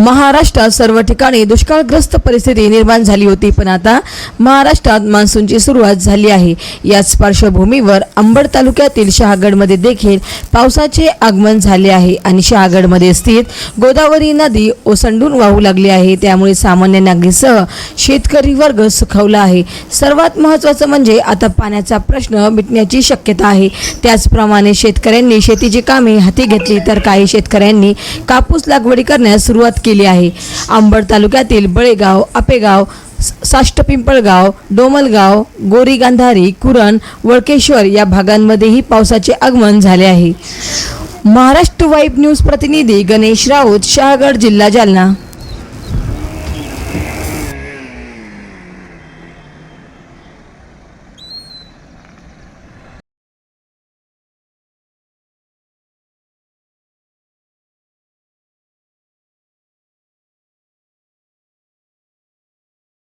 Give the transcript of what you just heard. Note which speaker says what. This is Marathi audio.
Speaker 1: महाराष्ट्रात सर्व ठिकाणी दुष्काळग्रस्त परिस्थिती निर्माण झाली होती, पण आता महाराष्ट्रात मान्सूनची सुरुवात झाली आहे। याच पार्श्वभूमीवर अंबड तालुक्यातील शहागडमध्ये देखील पावसाचे आगमन झाले आहे आणि शहागडमध्ये स्थित गोदावरी नदी ओसंडून वाहू लागली आहे। त्यामुळे सामान्य नागरिकसह शेतकरी वर्ग सुखावला आहे। सर्वात महत्त्वाचं म्हणजे आता पाण्याचा प्रश्न मिटण्याची शक्यता आहे। त्याचप्रमाणे शेतकऱ्यांनी शेतीची कामे हाती घेतली, तर काही शेतकऱ्यांनी कापूस लागवडी करण्यास सुरुवात केली आहे। अंबड तालुक्यातील बळेगाव, आपेगाव, साष्टपिंपळगाव, डोमलगाव, गोरी गांधारी, कुरण, वळकेश्वर या भागांमध्येही पावसाचे आगमन झाले आहे। महाराष्ट्र वाईब न्यूज प्रतिनिधी गणेश राऊत, शहागड, जिल्हा जालना।